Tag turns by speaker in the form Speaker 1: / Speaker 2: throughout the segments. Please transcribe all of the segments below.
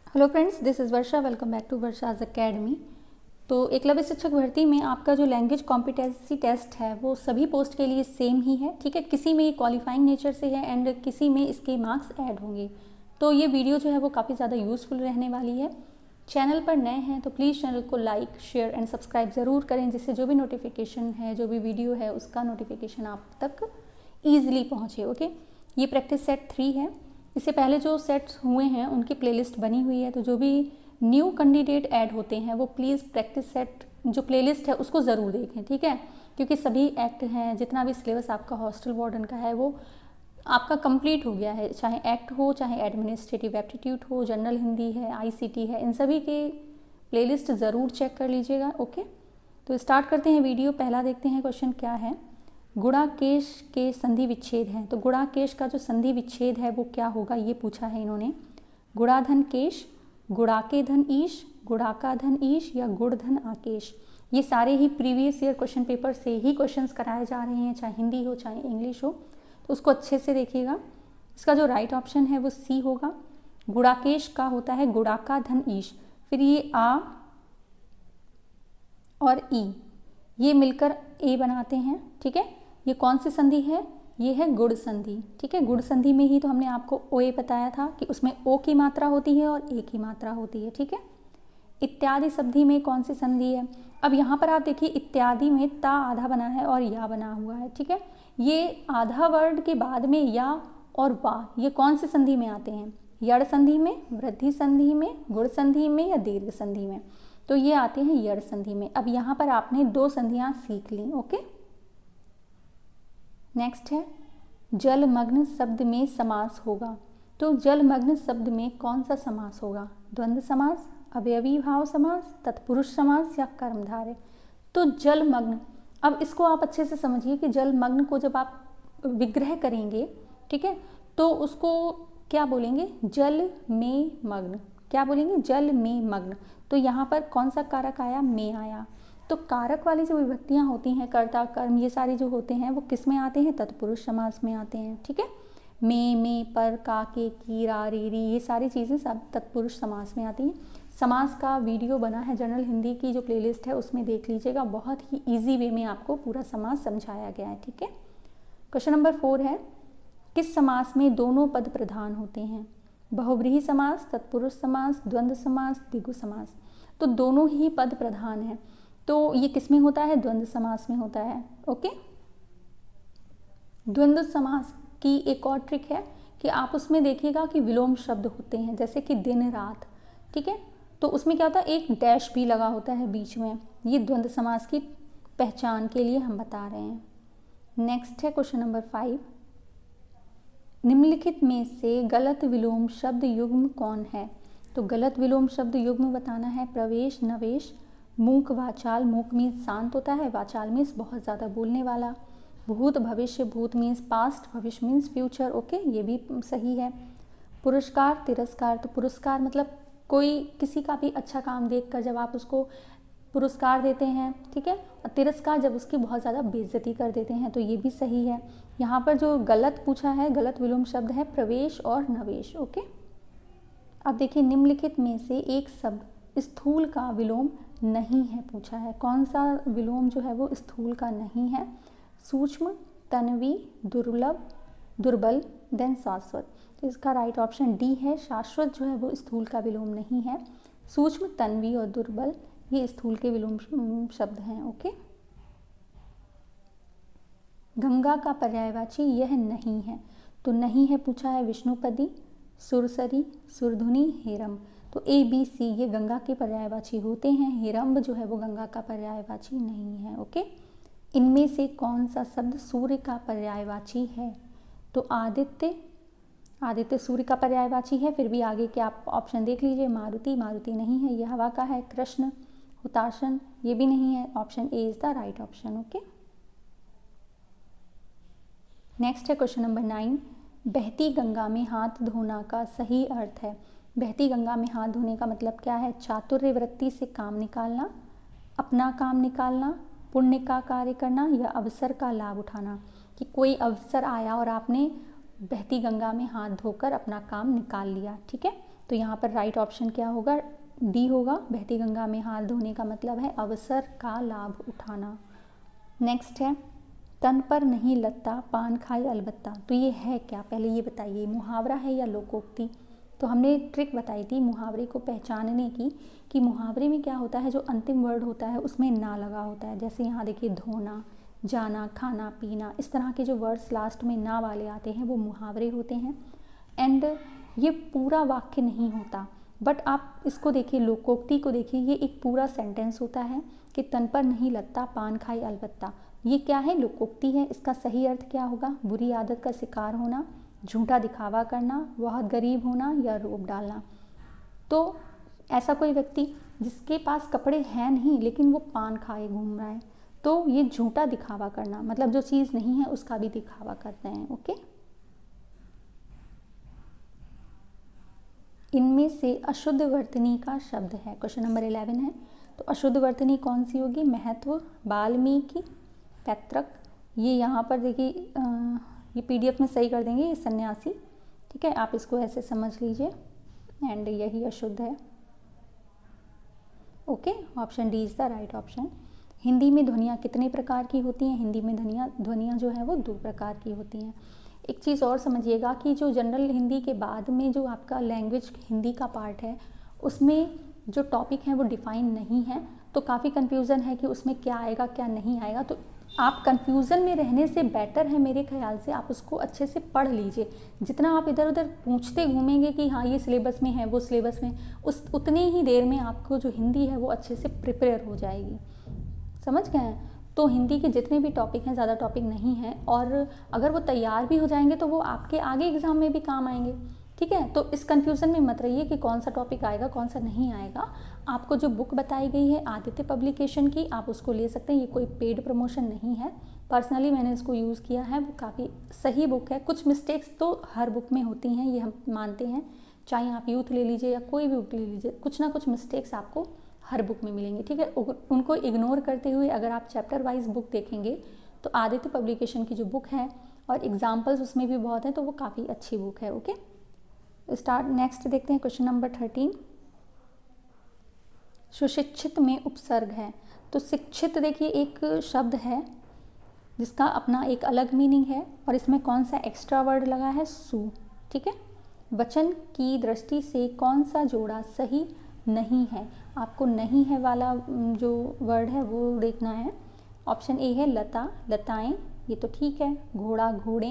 Speaker 1: Hello friends, this is Varsha. Welcome back to Varsha's academy. तो एकलव्य शिक्षक भर्ती में आपका जो लैंग्वेज कॉम्पिटेंसी टेस्ट है वो सभी पोस्ट के लिए सेम ही है, ठीक है। किसी में क्वालिफाइंग नेचर से है एंड किसी में इसके मार्क्स ऐड होंगे। तो ये वीडियो जो है वो काफ़ी ज़्यादा यूज़फुल रहने वाली है। चैनल पर नए हैं तो प्लीज़ चैनल को लाइक, शेयर एंड सब्सक्राइब ज़रूर करें, जिससे जो भी नोटिफिकेशन है, जो भी वीडियो है, उसका नोटिफिकेशन आप तक ईजिली पहुँचे। ओके, ये प्रैक्टिस सेट 3 है। इससे पहले जो सेट्स हुए हैं उनकी प्लेलिस्ट बनी हुई है, तो जो भी न्यू कैंडिडेट ऐड होते हैं वो प्लीज़ प्रैक्टिस सेट जो प्लेलिस्ट है उसको ज़रूर देखें, ठीक है। क्योंकि सभी एक्ट हैं, जितना भी सिलेबस आपका हॉस्टल वार्डन का है वो आपका कंप्लीट हो गया है। चाहे एक्ट हो, चाहे एडमिनिस्ट्रेटिव एप्टीट्यूड हो, जनरल हिंदी है, आईसीटी है, इन सभी के प्लेलिस्ट ज़रूर चेक कर लीजिएगा। ओके, तो स्टार्ट करते हैं वीडियो। पहला देखते हैं क्वेश्चन क्या है। गुणाकेश के संधि विच्छेद हैं, तो गुणाकेश का जो संधि विच्छेद है वो क्या होगा, ये पूछा है इन्होंने। गुणाधन केश, गुणाके धन ईश, गुणाका धन ईश या गुणधन आकेश। ये सारे ही प्रीवियस ईयर क्वेश्चन पेपर से ही क्वेश्चंस कराए जा रहे हैं, चाहे हिंदी हो चाहे इंग्लिश हो, तो उसको अच्छे से देखिएगा। इसका जो राइट ऑप्शन है वो सी होगा। गुणाकेश का होता है गुणाका धन ईश, फिर ये आ और ई ये मिलकर ए बनाते हैं, ठीक है। ये कौन सी संधि है, ये है गुण संधि, ठीक है। गुण संधि में ही तो हमने आपको ओ ए बताया था कि उसमें ओ की मात्रा होती है और ए की मात्रा होती है, ठीक है। इत्यादि संधि में कौन सी संधि है, अब यहाँ पर आप देखिए इत्यादि में ता आधा बना है और या बना हुआ है, ठीक है। ये आधा वर्ड के बाद में या और वा ये कौन सी संधि में आते हैं, यड़ संधि में, वृद्धि संधि में, गुण संधि में या दीर्घ संधि में, तो ये आते हैं यड़ संधि में। अब यहाँ पर आपने 2 संधियाँ सीख ली। ओके, नेक्स्ट है जलमग्न शब्द में समास होगा, तो जलमग्न शब्द में कौन सा समास होगा, द्वंद्व समास, अवयवी भाव समास, तत्पुरुष समास या कर्मधारय। तो जलमग्न, अब इसको आप अच्छे से समझिए कि जलमग्न को जब आप विग्रह करेंगे, ठीक है, तो उसको क्या बोलेंगे, जल में मग्न। क्या बोलेंगे, जल में मग्न। तो यहाँ पर कौन सा कारक आया, में आया। तो कारक वाली जो विभक्तियाँ होती हैं, कर्ता कर्म ये सारे जो होते हैं वो किस में आते हैं, तत्पुरुष समास में आते हैं, ठीक है। में, पर, का, के, की, रा, रे, री ये सारी चीज़ें सब तत्पुरुष समास में आती हैं। समास का वीडियो बना है जनरल हिंदी की जो प्लेलिस्ट है उसमें देख लीजिएगा, बहुत ही ईजी वे में आपको पूरा समास समझाया गया है, ठीक है। क्वेश्चन नंबर 4 है, किस समास में दोनों पद प्रधान होते हैं, बहुव्रीहि समास, तत्पुरुष समास, द्वंद्व समास, द्विगु समास। तो दोनों ही पद प्रधान है, तो ये किस में होता है, द्वंद्व समास में होता है। ओके, द्वंद्व समास की एक और ट्रिक है कि आप उसमें देखिएगा कि विलोम शब्द होते हैं, जैसे कि दिन रात, ठीक है, तो उसमें क्या होता है, एक डैश भी लगा होता है बीच में। ये द्वंद्व समास की पहचान के लिए हम बता रहे हैं। नेक्स्ट है क्वेश्चन नंबर 5, निम्नलिखित में से गलत विलोम शब्द युग्म कौन है। तो गलत विलोम शब्द युग्म बताना है, प्रवेश, नवेश, मूक, वाचाल। मूक मीन्स शांत होता है, वाचाल मीन्स बहुत ज़्यादा बोलने वाला, भूत, भविष्य, भूत मीन्स पास्ट, भविष्य मीन्स फ्यूचर। ओके, ये भी सही है। पुरस्कार, तिरस्कार, तो पुरस्कार मतलब कोई किसी का भी अच्छा काम देखकर जब आप उसको पुरस्कार देते हैं, ठीक है, और तिरस्कार जब उसकी बहुत ज़्यादा बेइज्जती कर देते हैं, तो ये भी सही है। यहाँ पर जो गलत पूछा है, गलत विलोम शब्द है प्रवेश और नवेश। ओके, अब देखिए निम्नलिखित में से एक शब्द स्थूल का विलोम नहीं है पूछा है, कौन सा विलोम जो है वो स्थूल का नहीं है, सूक्ष्म, तन्वी, दुर्लभ, दुर्बल, देन शाश्वत। तो इसका राइट ऑप्शन डी है, शाश्वत जो है वो स्थूल का विलोम नहीं है, सूक्ष्म, तन्वी और दुर्बल ये स्थूल के विलोम शब्द हैं। ओके, गंगा का पर्यायवाची यह नहीं है, तो नहीं है पूछा है विष्णुपदी, सुरसरी, सुरधुनी, हेरम। तो ए बी सी ये गंगा के पर्यायवाची होते हैं, हेरम्ब जो है वो गंगा का पर्यायवाची नहीं है। ओके, इनमें से कौन सा शब्द सूर्य का पर्यायवाची है, तो आदित्य, आदित्य सूर्य का पर्यायवाची है, फिर भी आगे के आप ऑप्शन देख लीजिए, मारुति, मारुति नहीं है, यह हवा का है, कृष्ण, हुताशन ये भी नहीं है, option A is the right option. Okay, next है क्वेश्चन नंबर 9, बहती गंगा में हाथ धोना का सही अर्थ है। बहती गंगा में हाथ धोने का मतलब क्या है, चातुर्य वृत्ति से काम निकालना, अपना काम निकालना, पुण्य का कार्य करना या अवसर का लाभ उठाना, कि कोई अवसर आया और आपने बहती गंगा में हाथ धोकर अपना काम निकाल लिया, ठीक है। तो यहाँ पर राइट ऑप्शन क्या होगा, डी होगा। बहती गंगा में हाथ धोने का मतलब है अवसर का लाभ उठाना। नेक्स्ट है तन पर नहीं लगता पान खाए अलबत्ता। तो ये है क्या, पहले ये बताइए, मुहावरा है या लोकोक्ति। तो हमने ट्रिक बताई थी मुहावरे को पहचानने की, कि मुहावरे में क्या होता है, जो अंतिम वर्ड होता है उसमें ना लगा होता है। जैसे यहाँ देखिए धोना, जाना, खाना, पीना, इस तरह के जो वर्ड्स लास्ट में ना वाले आते हैं वो मुहावरे होते हैं। एंड ये पूरा वाक्य नहीं होता, बट आप इसको देखिए, लोकोक्ति को देखिए, ये एक पूरा सेंटेंस होता है कि तन पर नहीं लगता पान खाए अलबत्ता। ये क्या है, लोकोक्ति है। इसका सही अर्थ क्या होगा, बुरी आदत का शिकार होना, झूठा दिखावा करना, बहुत गरीब होना या रोब डालना। तो ऐसा कोई व्यक्ति जिसके पास कपड़े हैं नहीं लेकिन वो पान खाए घूम रहा है, तो ये झूठा दिखावा करना, मतलब जो चीज़ नहीं है उसका भी दिखावा करते हैं। ओके, इनमें से अशुद्ध वर्तनी का शब्द है, क्वेश्चन नंबर 11 है। तो अशुद्ध वर्तनी कौन सी होगी, महत्व, वाल्मीकि, पैतृक। ये यहाँ पर देखिए ये PDF में सही कर देंगे, ये सन्यासी। ठीक है, आप इसको ऐसे समझ लीजिए। एंड यही अशुद्ध है। Okay, option D is the right option. Hindi में ध्वनियाँ कितने प्रकार की होती हैं, हिंदी में ध्वनियाँ जो है वो 2 प्रकार की होती हैं। एक चीज़ और समझिएगा कि जो जनरल हिंदी के बाद में जो आपका लैंग्वेज हिंदी का पार्ट है, उसमें जो टॉपिक है वो डिफ़ाइन नहीं है, तो काफ़ी कन्फ्यूज़न है कि उसमें क्या आएगा क्या नहीं आएगा। तो आप कन्फ्यूज़न में रहने से बेटर है मेरे ख्याल से आप उसको अच्छे से पढ़ लीजिए। जितना आप इधर उधर पूछते घूमेंगे कि हाँ ये सिलेबस में है वो सिलेबस में, उतनी ही देर में आपको जो हिंदी है वो अच्छे से प्रिपेयर हो जाएगी। समझ गए हैं? तो हिंदी के जितने भी टॉपिक हैं, ज़्यादा टॉपिक नहीं हैं, और अगर वो तैयार भी हो जाएंगे तो वो आपके आगे एग्ज़ाम में भी काम आएंगे। ठीक है, तो इस कन्फ्यूज़न में मत रहिए कि कौन सा टॉपिक आएगा कौन सा नहीं आएगा। आपको जो बुक बताई गई है आदित्य पब्लिकेशन की, आप उसको ले सकते हैं। ये कोई पेड प्रमोशन नहीं है, पर्सनली मैंने इसको यूज़ किया है, वो काफ़ी सही बुक है। कुछ मिस्टेक्स तो हर बुक में होती हैं, ये हम मानते हैं, चाहे आप यूथ ले लीजिए या कोई भी बुक ले लीजिए, कुछ ना कुछ मिस्टेक्स आपको हर बुक में मिलेंगे। ठीक है, उनको इग्नोर करते हुए अगर आप चैप्टर वाइज बुक देखेंगे तो आदित्य पब्लिकेशन की जो बुक है और एग्जाम्पल्स उसमें भी बहुत हैं, तो वो काफ़ी अच्छी बुक है। ओके, स्टार्ट नेक्स्ट देखते हैं क्वेश्चन नंबर 13। सुशिक्षित में उपसर्ग है। तो शिक्षित देखिए एक शब्द है जिसका अपना एक अलग मीनिंग है, और इसमें कौन सा एक्स्ट्रा वर्ड लगा है, सु। ठीक है, वचन की दृष्टि से कौन सा जोड़ा सही नहीं है, आपको नहीं है वाला जो वर्ड है वो देखना है। ऑप्शन ए है लता, लताएं, ये तो ठीक है। घोड़ा, घोड़े,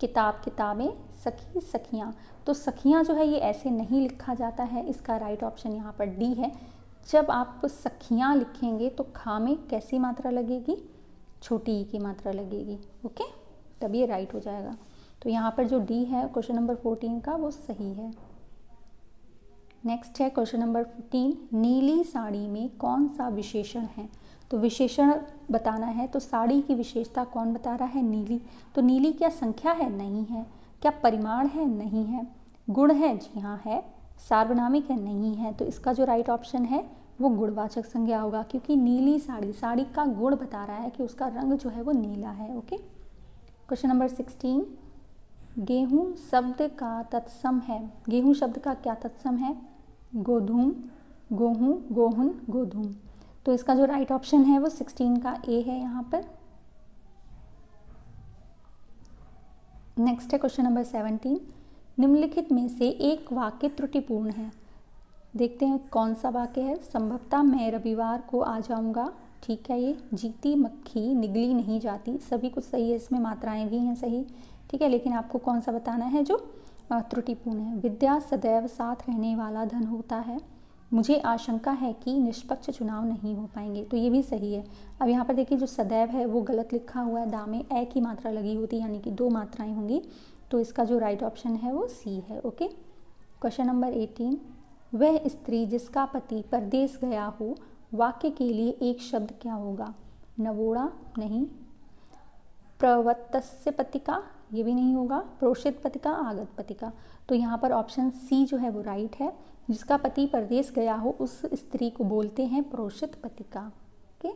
Speaker 1: किताब, किताबें, सखी, सखियाँ। तो सखियाँ जो है ये ऐसे नहीं लिखा जाता है, इसका राइट ऑप्शन यहाँ पर डी है। जब आप सखियाँ लिखेंगे तो खा में कैसी मात्रा लगेगी, छोटी ई की मात्रा लगेगी। ओके, तब ये राइट हो जाएगा। तो यहाँ पर जो डी है क्वेश्चन नंबर 14 का वो सही है। नेक्स्ट है क्वेश्चन नंबर 15। नीली साड़ी में कौन सा विशेषण है। तो विशेषण बताना है, तो साड़ी की विशेषता कौन बता रहा है, नीली। तो नीली क्या संख्या है, नहीं है। क्या परिमाण है, नहीं है। गुण है, जी हाँ है। सार्वनामिक है, नहीं है। तो इसका जो राइट ऑप्शन है वो गुणवाचक संज्ञा होगा, क्योंकि नीली साड़ी, साड़ी का गुण बता रहा है कि उसका रंग जो है वो नीला है। Okay, question number 16। गेहूँ शब्द का तत्सम है। गेहूँ शब्द का क्या तत्सम है, गोधूम, गोहूँ, गोहुन, गोधूम। तो इसका जो राइट ऑप्शन है वो 16 का ए है यहाँ पर। नेक्स्ट है क्वेश्चन नंबर 17। निम्नलिखित में से एक वाक्य त्रुटिपूर्ण है। देखते हैं कौन सा वाक्य है। संभवतः मैं रविवार को आ जाऊँगा, ठीक है। ये जीती मक्खी निगली नहीं जाती, सभी कुछ सही है, इसमें मात्राएं भी हैं सही। ठीक है, लेकिन आपको कौन सा बताना है जो त्रुटिपूर्ण है। विद्या सदैव साथ रहने वाला धन होता है, मुझे आशंका है कि निष्पक्ष चुनाव नहीं हो पाएंगे। तो ये भी सही है। अब यहाँ पर देखिए जो सदैव है वो गलत लिखा हुआ है, दा में ए की मात्रा लगी होती, यानी कि 2 मात्राएं होंगी। तो इसका जो राइट ऑप्शन है वो सी है। Okay, question number 18। वह स्त्री जिसका पति परदेश गया हो, वाक्य के लिए एक शब्द क्या होगा। नवोड़ा, नहीं। प्रवत्तस्य पतिका, ये भी नहीं होगा। प्रोषित पतिका, आगत पतिका। तो यहाँ पर ऑप्शन सी जो है वो राइट है। जिसका पति परदेश गया हो उस स्त्री को बोलते हैं प्रोषित पतिका। ओके,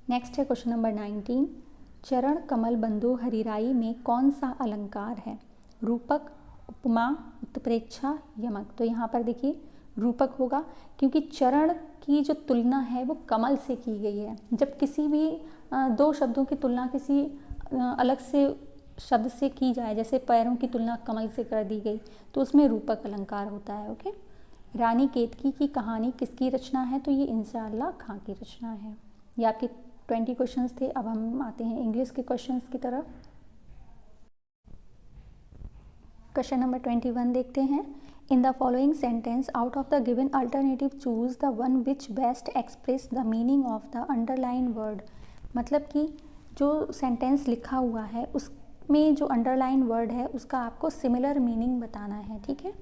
Speaker 1: नेक्स्ट है क्वेश्चन नंबर 19। चरण कमल बंधु हरिराई में कौन सा अलंकार है। रूपक, उपमा, उत्प्रेक्षा, यमक। तो यहाँ पर देखिए रूपक होगा, क्योंकि चरण की जो तुलना है वो कमल से की गई है। जब किसी भी दो शब्दों की तुलना किसी अलग से शब्द से की जाए, जैसे पैरों की तुलना कमल से कर दी गई, तो उसमें रूपक अलंकार होता है। ओके। रानी केतकी की कहानी किसकी रचना है? तो ये इंशाअल्लाह खां की रचना है। ये आपके 20 क्वेश्चंस थे। अब हम आते हैं इंग्लिश के क्वेश्चंस की तरफ। क्वेश्चन नंबर 21 देखते हैं। In the following sentence out of the given alternative choose the one which best express the meaning of the underline word. मतलब कि जो सेंटेंस लिखा हुआ है उसमें जो अंडरलाइन वर्ड है उसका आपको सिमिलर मीनिंग बताना है। ठीक है।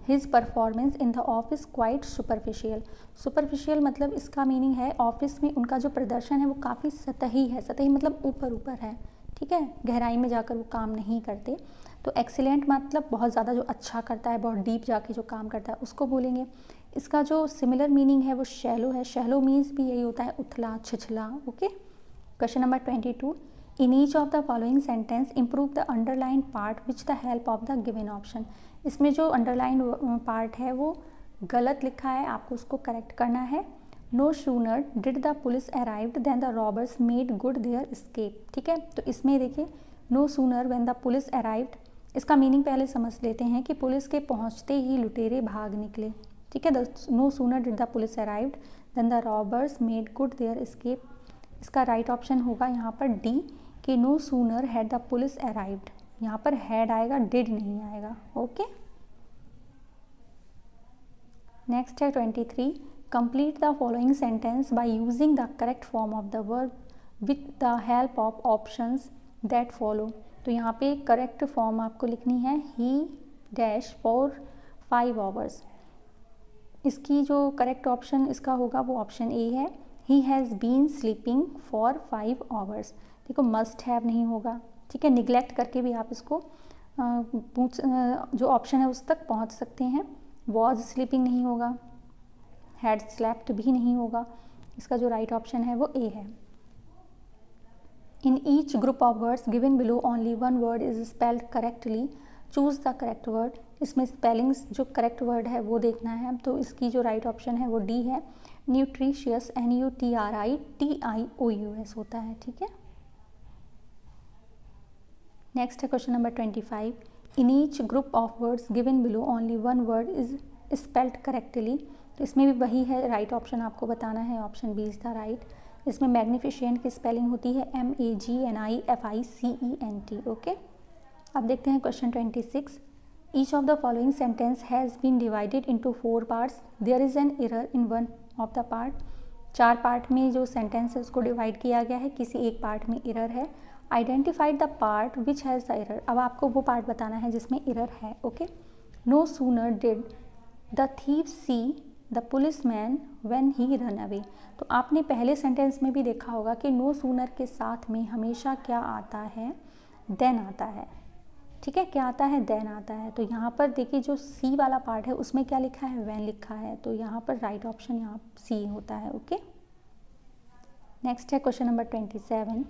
Speaker 1: His performance in the office quite superficial. Superficial मतलब इसका मीनिंग है ऑफिस में उनका जो प्रदर्शन है वो काफ़ी सतही है। सतही मतलब ऊपर ऊपर है। ठीक है, गहराई में जाकर वो काम नहीं करते। तो एक्सीलेंट मतलब बहुत ज़्यादा जो अच्छा करता है, बहुत डीप जाके जो काम करता है उसको बोलेंगे। इसका जो सिमिलर मीनिंग है वो शैलो है। शैलो मीन्स भी यही होता है उथला छिछला। Okay. Question number 22। In each of the following sentence improve the underline part which the help of the given option. इसमें जो अंडरलाइन पार्ट है वो गलत लिखा है, आपको उसको करेक्ट करना है। No sooner did the police arrived than the robbers made good their escape. ठीक है, तो इसमें देखिए no sooner when the police arrived, इसका मीनिंग पहले समझ लेते हैं कि पुलिस के पहुंचते ही लुटेरे भाग निकले। ठीक है, no sooner did the police arrived than the robbers made good their escape. इसका राइट ऑप्शन होगा यहाँ पर डी, कि no sooner had the police arrived. यहाँ पर हैड आएगा, डिड नहीं आएगा। ओके। नेक्स्ट है 23। Complete the following sentence by using the correct form of the verb with the help of options that follow. तो यहाँ पे करेक्ट फॉर्म आपको लिखनी है ही डैश फॉर 5 आवर्स। इसकी जो करेक्ट ऑप्शन इसका होगा वो ऑप्शन ए है, he has been sleeping for 5 hours. देखो मस्ट हैव नहीं होगा। ठीक है, निगलेक्ट करके भी आप इसको जो ऑप्शन है उस तक पहुँच सकते हैं। वॉज स्लीपिंग नहीं होगा, हैड स्लेप्ट भी नहीं होगा। इसका जो राइट ऑप्शन है वो ए है। In each group of words given below only one word is spelled correctly. Choose the correct word. इसमें स्पेलिंग्स जो करेक्ट वर्ड है वो देखना है। तो इसकी जो राइट ऑप्शन है वो डी है, न्यूट्रिशियस, NUTRITIOUS होता है। ठीक है। नेक्स्ट है question number 25। In each group of words given below only one word is spelled correctly. तो इसमें भी वही है, राइट ऑप्शन आपको बताना है, option B is the right. इसमें मैग्निफिशेंट की स्पेलिंग होती है MAGNIFICENT। ओके। अब देखते हैं question 26। Each of the following sentence has been divided into 4 parts, there is an error in one of the part. 4 part में जो सेंटेंस है उसको डिवाइड किया गया है, किसी एक पार्ट में एरर है। Identified the part which has the error. अब आपको वो पार्ट बताना है जिसमें एरर है। Okay. No sooner did the thief see the police man when he run away. तो आपने पहले सेंटेंस में भी देखा होगा कि नो सूनर के साथ में हमेशा क्या आता है, देन आता है। ठीक है, क्या आता है, देन आता है। तो यहाँ पर देखिए जो सी वाला पार्ट है उसमें क्या लिखा है, वेन लिखा है। तो यहाँ पर राइट ऑप्शन यहाँ सी होता है। ओके। नेक्स्ट है question number 27।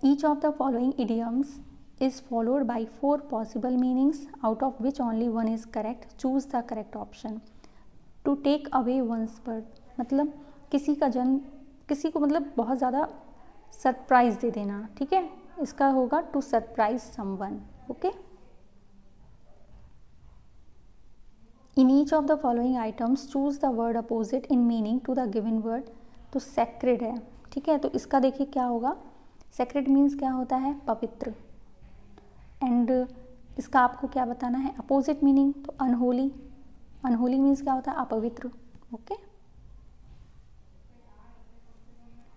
Speaker 1: Each of the following idioms is followed by 4 possible meanings out of which only one is correct. Choose the correct option. To take away one's birth मतलब किसी का जन्म, किसी को मतलब बहुत ज़्यादा सरप्राइज दे देना। ठीक है, इसका होगा to surprise someone. Okay. In each of the following items choose the word opposite in meaning to the given word. तो सेक्रेड है। ठीक है, तो इसका देखिए क्या होगा, सेक्रेड मीन्स क्या होता है, पवित्र। एंड इसका आपको क्या बताना है, अपोजिट मीनिंग। तो अनहोली, अनहोली मीन्स क्या होता है, अपवित्र। ओके।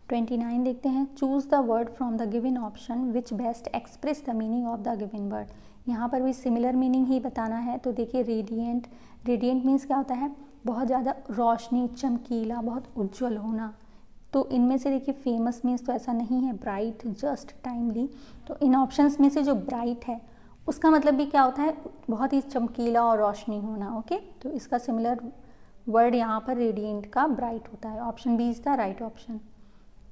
Speaker 1: 29 देखते हैं। Choose the word from the given option which best express the meaning of the given word. यहाँ पर भी सिमिलर मीनिंग ही बताना है। तो देखिए रेडिएंट, रेडिएंट मीन्स क्या होता है, बहुत ज़्यादा रोशनी, चमकीला, बहुत उज्जवल होना। तो इनमें से देखिए फेमस मीन्स तो ऐसा नहीं है, ब्राइट, जस्ट, टाइमली। तो इन ऑप्शंस में से जो ब्राइट है उसका मतलब भी क्या होता है, बहुत ही चमकीला और रोशनी होना। ओके। तो इसका सिमिलर वर्ड यहाँ पर रेडिएंट का ब्राइट होता है। Option B is the right option.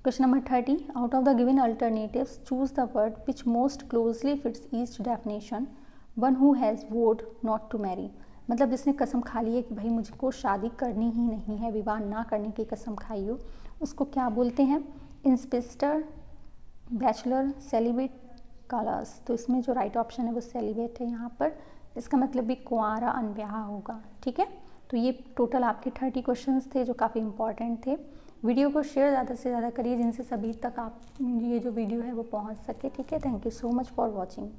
Speaker 1: Question number 30। Out of the given alternatives choose the word which most closely fits each definition. One who has vowed not to marry, मतलब जिसने कसम खा ली है कि भाई मुझको शादी करनी ही नहीं है, विवाह ना करने की कसम खाई हो, उसको क्या बोलते हैं? इंस्पिस्टर, बैचलर, सेलिब्रेट, कालास। तो इसमें जो राइट ऑप्शन है वो सेलिब्रेट है यहाँ पर, इसका मतलब भी कुंवारा अनब्याहा होगा। ठीक है, तो ये टोटल आपके 30 क्वेश्चंस थे जो काफ़ी इंपॉर्टेंट थे। वीडियो को शेयर ज़्यादा से ज़्यादा करिए जिनसे सभी तक आप ये जो वीडियो है वो पहुँच सके। ठीक है, thank you so much for watching.